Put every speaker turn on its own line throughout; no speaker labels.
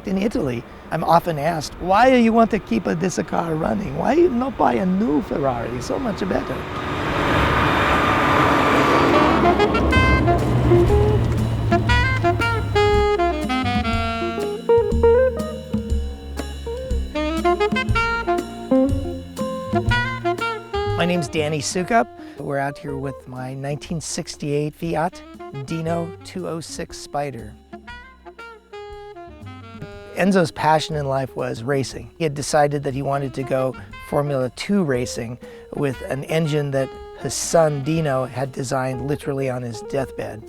fact, in Italy, I'm often asked, why do you want to keep this car running? Why you not buy a new Ferrari? So much better. My name's Danny Soukup. We're out here with my 1968 Fiat Dino 206 Spider. Enzo's passion in life was racing. He had decided that he wanted to go Formula 2 racing with an engine that his son Dino had designed literally on his deathbed.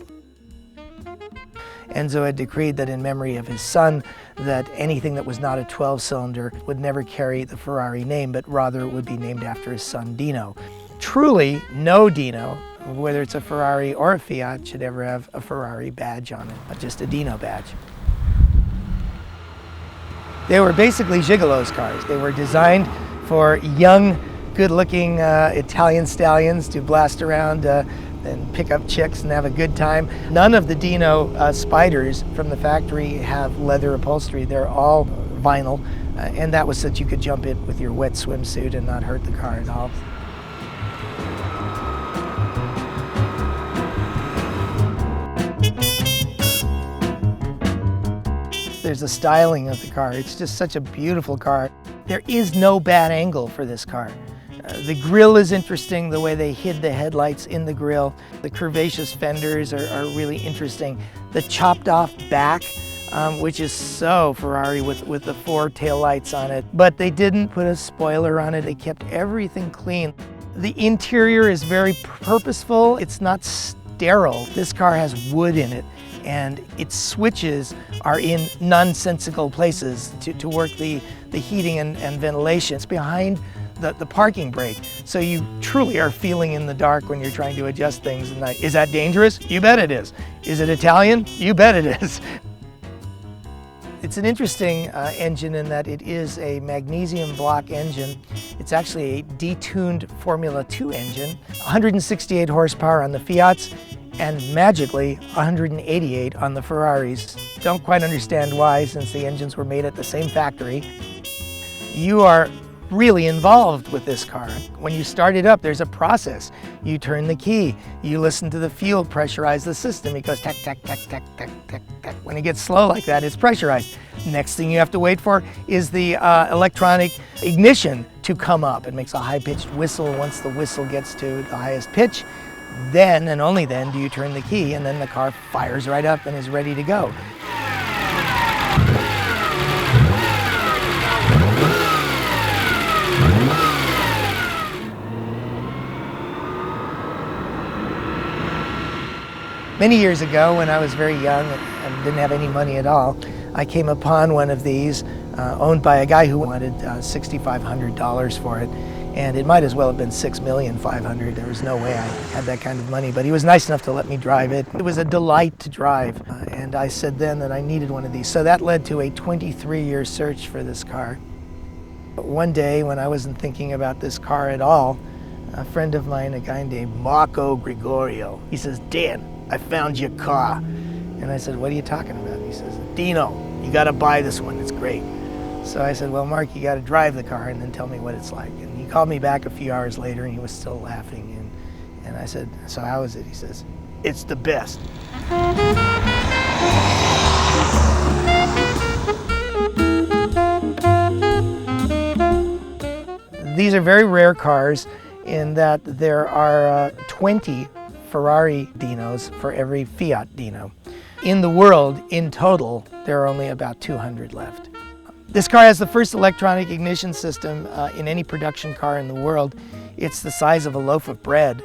Enzo had decreed that in memory of his son, that anything that was not a 12-cylinder would never carry the Ferrari name, but rather it would be named after his son Dino. Truly, no Dino, whether it's a Ferrari or a Fiat, should ever have a Ferrari badge on it, not just a Dino badge. They were basically gigolo's cars. They were designed for young, good-looking Italian stallions to blast around and pick up chicks and have a good time. None of the Dino Spiders from the factory have leather upholstery. They're all vinyl, and that was so that you could jump in with your wet swimsuit and not hurt the car at all. There's a styling of the car. It's just such a beautiful car. There is no bad angle for this car. The grille is interesting, the way they hid the headlights in the grille. The curvaceous fenders are really interesting. The chopped off back, which is so Ferrari with the 4 taillights on it. But they didn't put a spoiler on it. They kept everything clean. The interior is very purposeful. It's not sterile. This car has wood in it, and its switches are in nonsensical places to work the heating and ventilation. It's behind the parking brake, so you truly are feeling in the dark when you're trying to adjust things. And is that dangerous? You bet it is. Is it Italian? You bet it is. It's an interesting engine in that it is a magnesium block engine. It's actually a detuned Formula 2 engine, 168 horsepower on the Fiats, and magically 188 on the Ferraris. Don't quite understand why, since the engines were made at the same factory. You are really involved with this car. When you start it up, there's a process. You turn the key, you listen to the fuel pressurize the system. It goes tack, tack, tack, tack, tack, tack, tack. When it gets slow like that, it's pressurized. Next thing you have to wait for is the electronic ignition to come up. It makes a high-pitched whistle. Once the whistle gets to the highest pitch, then and only then do you turn the key, and then the car fires right up and is ready to go. Many years ago, when I was very young and didn't have any money at all, I came upon one of these owned by a guy who wanted $6,500 for it. And it might as well have been $6,500,000. There was no way I had that kind of money, but he was nice enough to let me drive it. It was a delight to drive, and I said then that I needed one of these. So that led to a 23-year search for this car. But one day, when I wasn't thinking about this car at all, a friend of mine, a guy named Marco Gregorio, he says, "Dan, I found your car." And I said, "What are you talking about?" He says, "Dino, you gotta buy this one, it's great." So I said, "Well, Mark, you gotta drive the car and then tell me what it's like." And he called me back a few hours later and he was still laughing. And I said, "So how is it?" He says, "It's the best." These are very rare cars in that there are 20 Ferrari Dinos for every Fiat Dino. In the world, in total, there are only about 200 left. This car has the first electronic ignition system in any production car in the world. It's the size of a loaf of bread.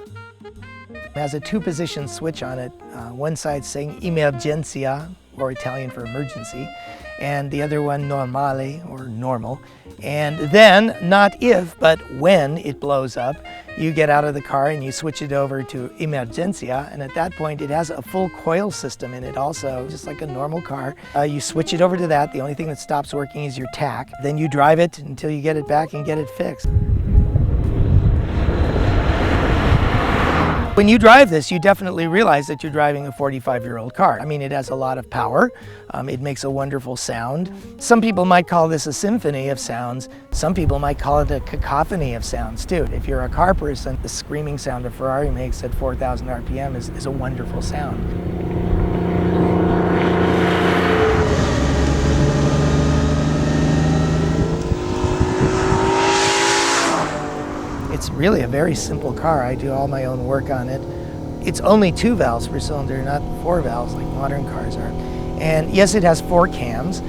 It has a 2-position switch on it, one side saying emergenza, or Italian for emergency, and the other one normale, or normal. And then, not if, but when it blows up, you get out of the car and you switch it over to emergencia, and at that point it has a full coil system in it also, just like a normal car. You switch it over to that. The only thing that stops working is your tach. Then you drive it until you get it back and get it fixed. When you drive this, you definitely realize that you're driving a 45-year-old car. I mean, it has a lot of power. It makes a wonderful sound. Some people might call this a symphony of sounds. Some people might call it a cacophony of sounds too. If you're a car person, the screaming sound a Ferrari makes at 4,000 RPM is a wonderful sound. It's really a very simple car. I do all my own work on it. It's only 2 valves per cylinder, not 4 valves like modern cars are. And yes, it has 4 cams,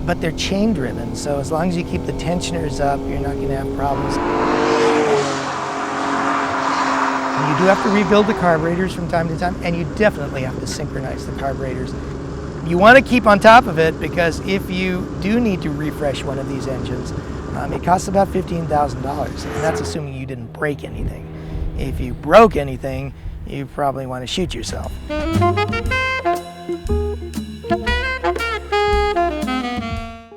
but they're chain driven, so as long as you keep the tensioners up, you're not going to have problems. You do have to rebuild the carburetors from time to time, and you definitely have to synchronize the carburetors. You want to keep on top of it, because if you do need to refresh one of these engines, it costs about $15,000, and that's assuming you didn't break anything. If you broke anything, you probably want to shoot yourself.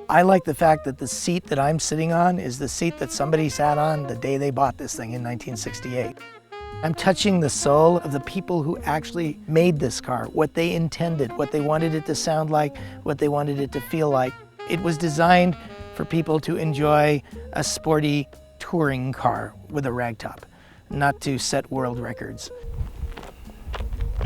I like the fact that the seat that I'm sitting on is the seat that somebody sat on the day they bought this thing in 1968. I'm touching the soul of the people who actually made this car, what they intended, what they wanted it to sound like, what they wanted it to feel like. It was designed for people to enjoy a sporty touring car with a ragtop, not to set world records.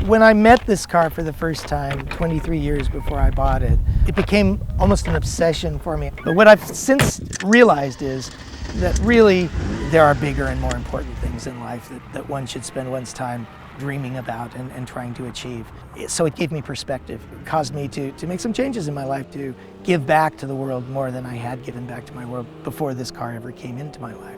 When I met this car for the first time, 23 years before I bought it, it became almost an obsession for me. But what I've since realized is that really there are bigger and more important things in life that one should spend one's time dreaming about and trying to achieve. So it gave me perspective. It caused me to make some changes in my life, to give back to the world more than I had given back to my world before this car ever came into my life.